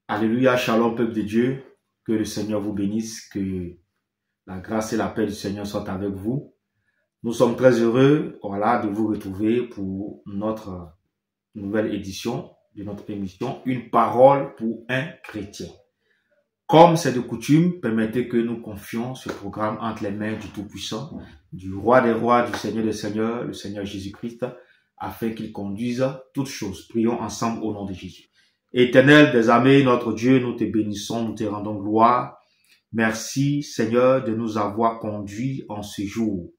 Alléluia, shalom peuple de Dieu, que le Seigneur vous bénisse, que la grâce et la paix du Seigneur soient avec vous. Nous sommes très heureux de vous retrouver pour notre nouvelle édition de notre émission, Une parole pour un chrétien. Comme c'est de coutume, permettez que nous confions ce programme entre les mains du Tout-Puissant, du Roi des Rois, du Seigneur des Seigneurs, le Seigneur Jésus-Christ, afin qu'il conduise toutes choses. Prions ensemble au nom de Jésus. Éternel des armées, notre Dieu, nous te bénissons, nous te rendons gloire. Merci, Seigneur, de nous avoir conduits en ce jour.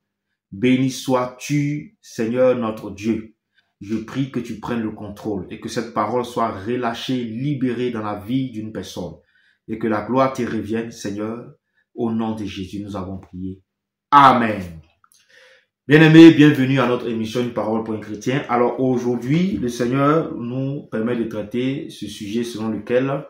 Béni sois-tu, Seigneur, notre Dieu. Je prie que tu prennes le contrôle et que cette parole soit relâchée, libérée dans la vie d'une personne. Et que la gloire te revienne, Seigneur. Au nom de Jésus, nous avons prié. Amen. Bien-aimés, bienvenue à notre émission Une parole pour un chrétien. Alors aujourd'hui, le Seigneur nous permet de traiter ce sujet selon lequel,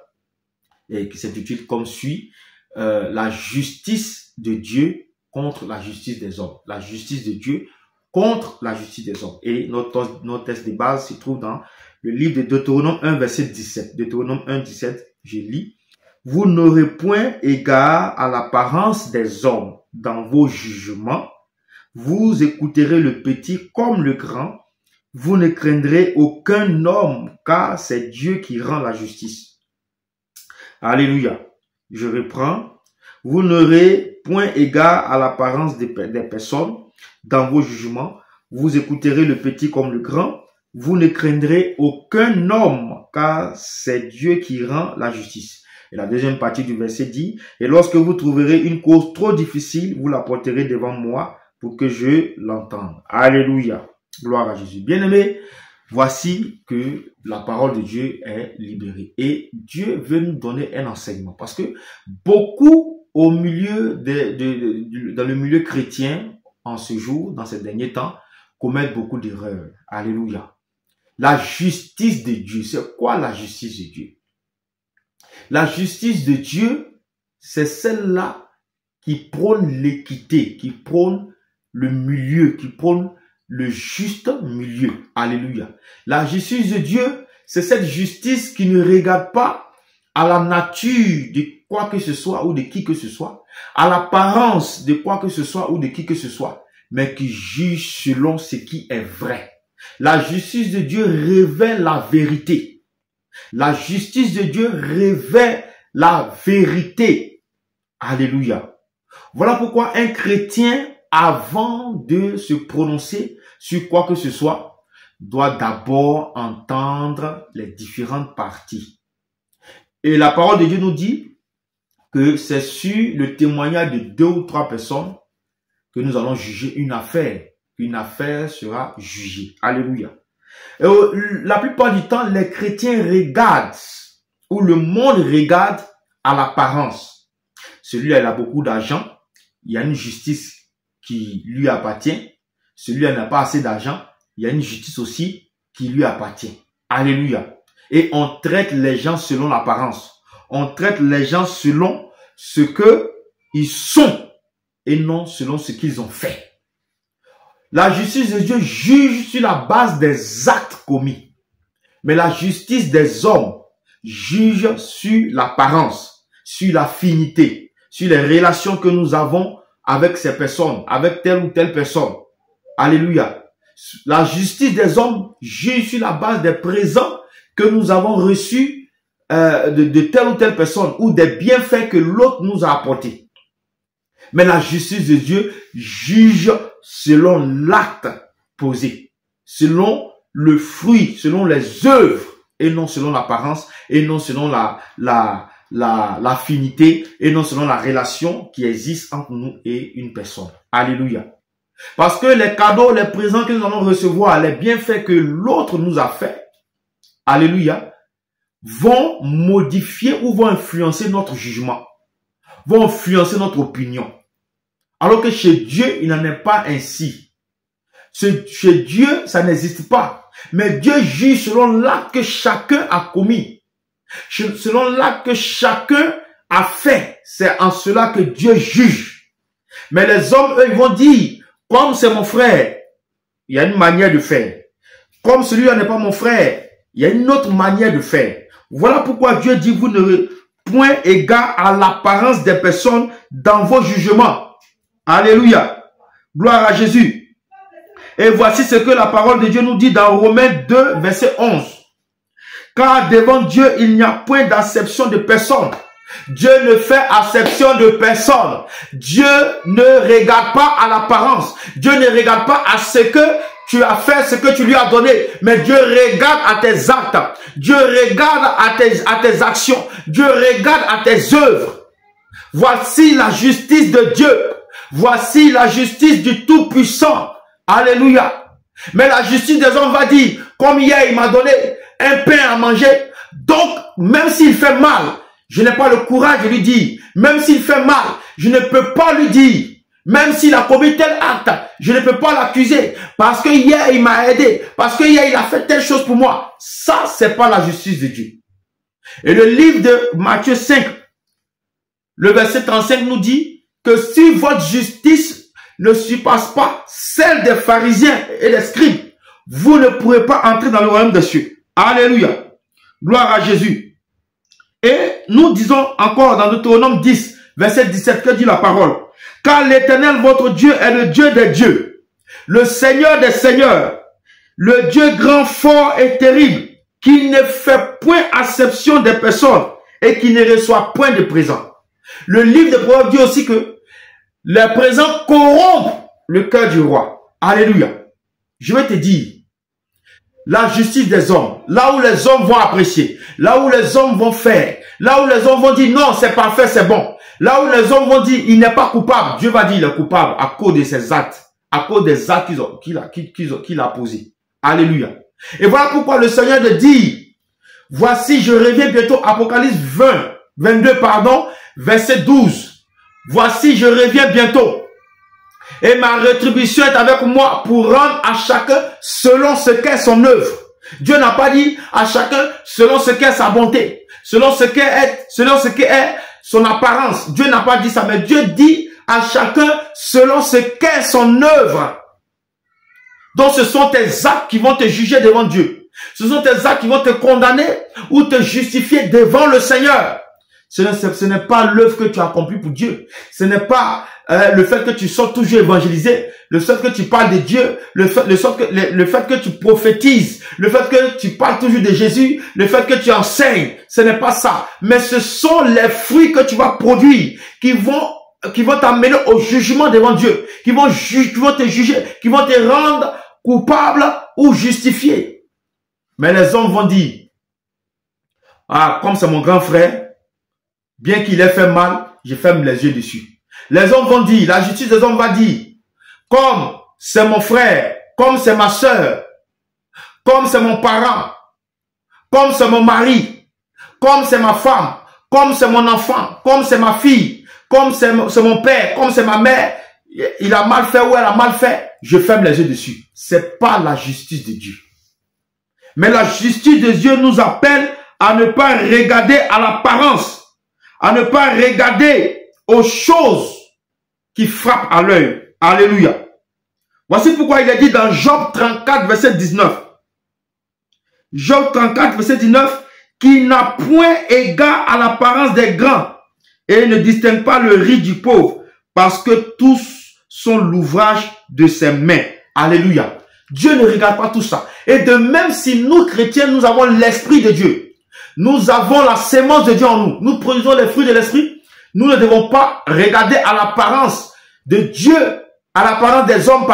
et qui s'intitule comme suit, la justice de Dieu contre la justice des hommes. La justice de Dieu contre la justice des hommes. Et notre texte de base se trouve dans le livre de Deutéronome 1, verset 17. Deutéronome 1, 17, je lis. Vous n'aurez point égard à l'apparence des hommes dans vos jugements. Vous écouterez le petit comme le grand. Vous ne craindrez aucun homme, car c'est Dieu qui rend la justice. Alléluia. Je reprends. Vous n'aurez point égard à l'apparence des personnes dans vos jugements. Vous écouterez le petit comme le grand. Vous ne craindrez aucun homme, car c'est Dieu qui rend la justice. Et la deuxième partie du verset dit, « Et lorsque vous trouverez une cause trop difficile, vous la porterez devant moi, pour que je l'entende. » Alléluia. Gloire à Jésus. Bien-aimés, voici que la parole de Dieu est libérée. Et Dieu veut nous donner un enseignement. Parce que beaucoup au milieu dans le milieu chrétien, en ce jour, dans ces derniers temps, commettent beaucoup d'erreurs. Alléluia. La justice de Dieu. C'est quoi la justice de Dieu? La justice de Dieu, c'est celle-là qui prône l'équité, qui prône le milieu, qui prône le juste milieu. Alléluia. La justice de Dieu, c'est cette justice qui ne regarde pas à la nature de quoi que ce soit ou de qui que ce soit, à l'apparence de quoi que ce soit ou de qui que ce soit, mais qui juge selon ce qui est vrai. La justice de Dieu révèle la vérité. La justice de Dieu révèle la vérité. Alléluia. Voilà pourquoi un chrétien, avant de se prononcer sur quoi que ce soit, doit d'abord entendre les différentes parties. Et la parole de Dieu nous dit que c'est sur le témoignage de 2 ou 3 personnes que nous allons juger une affaire. Une affaire sera jugée. Alléluia. Et la plupart du temps, les chrétiens regardent, ou le monde regarde à l'apparence. Celui-là, il a beaucoup d'argent, il y a une justice qui lui appartient. Celui-là n'a pas assez d'argent, il y a une justice aussi qui lui appartient. Alléluia. Et on traite les gens selon l'apparence. On traite les gens selon ce qu'ils sont et non selon ce qu'ils ont fait. La justice de Dieu juge sur la base des actes commis. Mais la justice des hommes juge sur l'apparence, sur l'affinité, sur les relations que nous avons avec ces personnes, avec telle ou telle personne. Alléluia. La justice des hommes juge sur la base des présents que nous avons reçus de telle ou telle personne ou des bienfaits que l'autre nous a apportés. Mais la justice de Dieu juge selon l'acte posé, selon le fruit, selon les œuvres, et non selon l'apparence, et non selon l'affinité, et non selon la relation qui existe entre nous et une personne. Alléluia. Parce que les cadeaux, les présents que nous allons recevoir, les bienfaits que l'autre nous a fait, alléluia, vont modifier ou vont influencer notre jugement, vont influencer notre opinion. Alors que chez Dieu, il n'en est pas ainsi. Chez Dieu, ça n'existe pas. Mais Dieu juge selon l'acte que chacun a commis. Selon l'acte que chacun a fait. C'est en cela que Dieu juge. Mais les hommes, eux, ils vont dire, comme c'est mon frère, il y a une manière de faire. Comme celui-là n'est pas mon frère, Il y a une autre manière de faire. Voilà pourquoi Dieu dit, vous ne point égard à l'apparence des personnes dans vos jugements. Alléluia. Gloire à Jésus. Et voici ce que la parole de Dieu nous dit dans Romains 2, verset 11. Car devant Dieu, il n'y a point d'acception de personne. Dieu ne fait acception de personne. Dieu ne regarde pas à l'apparence. Dieu ne regarde pas à ce que tu as fait, ce que tu lui as donné. Mais Dieu regarde à tes actes. Dieu regarde à tes actions. Dieu regarde à tes œuvres. Voici la justice de Dieu. Voici la justice du Tout-Puissant. Alléluia. Mais la justice des hommes va dire, comme hier il m'a donné un pain à manger. Donc, même s'il fait mal, je n'ai pas le courage de lui dire. Même s'il fait mal, je ne peux pas lui dire. Même s'il a commis tel acte, je ne peux pas l'accuser. Parce que hier, il m'a aidé. Parce que hier, il a fait telle chose pour moi. Ça, c'est pas la justice de Dieu. Et le livre de Matthieu 5, le verset 35 nous dit que si votre justice ne surpasse pas celle des pharisiens et des scribes, vous ne pourrez pas entrer dans le royaume des cieux. Alléluia. Gloire à Jésus. Et nous disons encore dans Deutéronome 10, verset 17, que dit la parole? Car l'Éternel, votre Dieu, est le Dieu des dieux, le Seigneur des seigneurs, le Dieu grand, fort et terrible, qui ne fait point acception des personnes et qui ne reçoit point de présents. Le livre de Proverbes dit aussi que les présents corrompent le cœur du roi. Alléluia. Je vais te dire, la justice des hommes, là où les hommes vont apprécier, là où les hommes vont faire, là où les hommes vont dire non, c'est parfait, c'est bon. Là où les hommes vont dire il n'est pas coupable, Dieu va dire il est coupable à cause de ses actes, à cause des actes qu'il a posés. Alléluia. Et voilà pourquoi le Seigneur te dit, voici je reviens bientôt, Apocalypse 22, verset 12. Voici je reviens bientôt. Et ma rétribution est avec moi pour rendre à chacun selon ce qu'est son œuvre. Dieu n'a pas dit à chacun selon ce qu'est sa bonté, selon ce qu'est son apparence. Dieu n'a pas dit ça, mais Dieu dit à chacun selon ce qu'est son œuvre. Donc ce sont tes actes qui vont te juger devant Dieu. Ce sont tes actes qui vont te condamner ou te justifier devant le Seigneur. Ce n'est pas l'œuvre que tu as accomplie pour Dieu. Ce n'est pas le fait que tu sois toujours évangélisé, le fait que tu parles de Dieu, le fait que tu prophétises, le fait que tu parles toujours de Jésus, le fait que tu enseignes. Ce n'est pas ça. Mais ce sont les fruits que tu vas produire qui vont t'amener au jugement devant Dieu, qui vont te juger, qui vont te rendre coupable ou justifié. Mais les hommes vont dire, ah, comme c'est mon grand frère, bien qu'il ait fait mal, je ferme les yeux dessus. Les hommes vont dire, la justice des hommes va dire, comme c'est mon frère, comme c'est ma soeur, comme c'est mon parent, comme c'est mon mari, comme c'est ma femme, comme c'est mon enfant, comme c'est ma fille, comme c'est mon père, comme c'est ma mère, il a mal fait ou elle a mal fait, je ferme les yeux dessus. C'est pas la justice de Dieu. Mais la justice de Dieu nous appelle à ne pas regarder à l'apparence, à ne pas regarder aux choses qui frappent à l'œil. Alléluia. Voici pourquoi il est dit dans Job 34, verset 19. Job 34, verset 19, qui n'a point égard à l'apparence des grands et ne distingue pas le riz du pauvre, parce que tous sont l'ouvrage de ses mains. Alléluia. Dieu ne regarde pas tout ça. Et de même, si nous, chrétiens, nous avons l'Esprit de Dieu, nous avons la sémence de Dieu en nous, nous produisons les fruits de l'Esprit, nous ne devons pas regarder à l'apparence de Dieu, à l'apparence des hommes,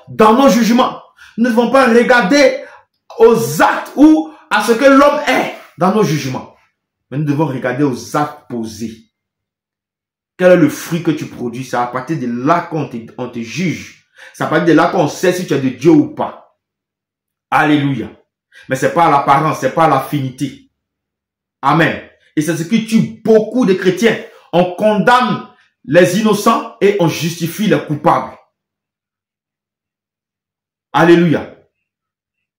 dans nos jugements. Nous ne devons pas regarder aux actes ou à ce que l'homme est dans nos jugements. Mais nous devons regarder aux actes posés. Quel est le fruit que tu produis? C'est à partir de là qu'on te juge. C'est à partir de là qu'on sait si tu es de Dieu ou pas. Alléluia. Mais c'est pas à l'apparence, c'est pas à l'affinité. Amen. Et c'est ce qui tue beaucoup de chrétiens. On condamne les innocents et on justifie les coupables. Alléluia.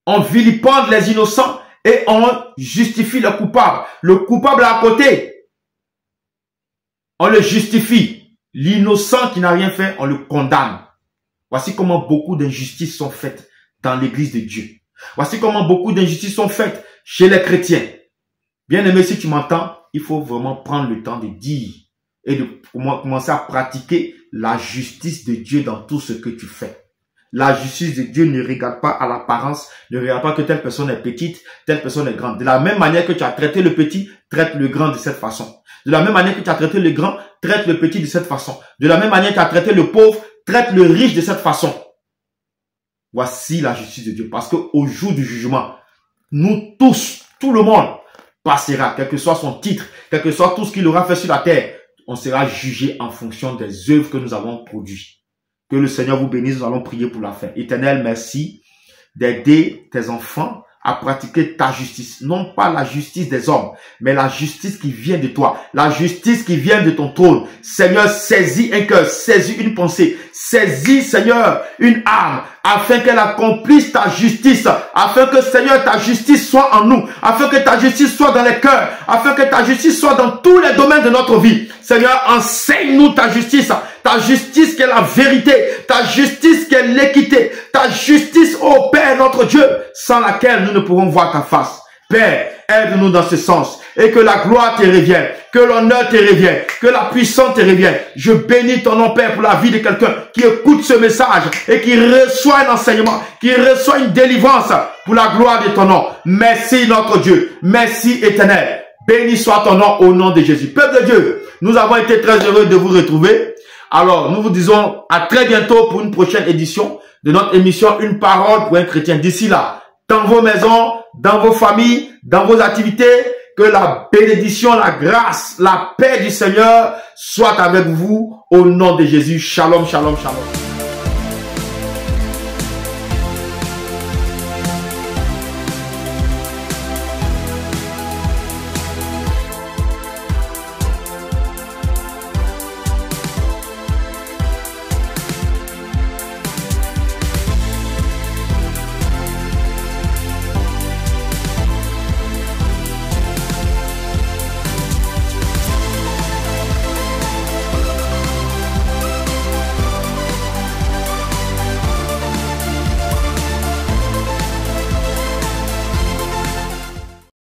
On vilipende les innocents et on justifie les coupables. Le coupable à côté, on le justifie. L'innocent qui n'a rien fait, on le condamne. Voici comment beaucoup d'injustices sont faites dans l'église de Dieu. Voici comment beaucoup d'injustices sont faites chez les chrétiens. Bien-aimé, si tu m'entends, il faut vraiment prendre le temps de dire et de commencer à pratiquer la justice de Dieu dans tout ce que tu fais. La justice de Dieu ne regarde pas à l'apparence, ne regarde pas que telle personne est petite, telle personne est grande. De la même manière que tu as traité le petit, traite le grand de cette façon. De la même manière que tu as traité le grand, traite le petit de cette façon. De la même manière que tu as traité le pauvre, traite le riche de cette façon. Voici la justice de Dieu. Parce qu'au jour du jugement, nous tous, tout le monde passera, quel que soit son titre, quel que soit tout ce qu'il aura fait sur la terre, on sera jugé en fonction des œuvres que nous avons produites. Que le Seigneur vous bénisse, nous allons prier pour la fin. Éternel, merci d'aider tes enfants à pratiquer ta justice. Non pas la justice des hommes, mais la justice qui vient de toi. La justice qui vient de ton trône. Seigneur, saisis un cœur, saisis une pensée, saisis, Seigneur, une âme, afin qu'elle accomplisse ta justice, afin que, Seigneur, ta justice soit en nous, afin que ta justice soit dans les cœurs, afin que ta justice soit dans tous les domaines de notre vie. Seigneur, enseigne-nous ta justice qui est la vérité, ta justice qui est l'équité, ta justice, ô Père, notre Dieu, sans laquelle nous ne pourrons voir ta face. Père, aide-nous dans ce sens, et que la gloire te revienne, que l'honneur te revienne, que la puissance te revienne. Je bénis ton nom, Père, pour la vie de quelqu'un qui écoute ce message et qui reçoit un enseignement, qui reçoit une délivrance pour la gloire de ton nom. Merci notre Dieu, merci éternel. Béni soit ton nom au nom de Jésus. Peuple de Dieu, nous avons été très heureux de vous retrouver. Alors, nous vous disons à très bientôt pour une prochaine édition de notre émission Une parole pour un chrétien. D'ici là, dans vos maisons, dans vos familles, dans vos activités, que la bénédiction, la grâce, la paix du Seigneur soit avec vous au nom de Jésus. Shalom, shalom, shalom.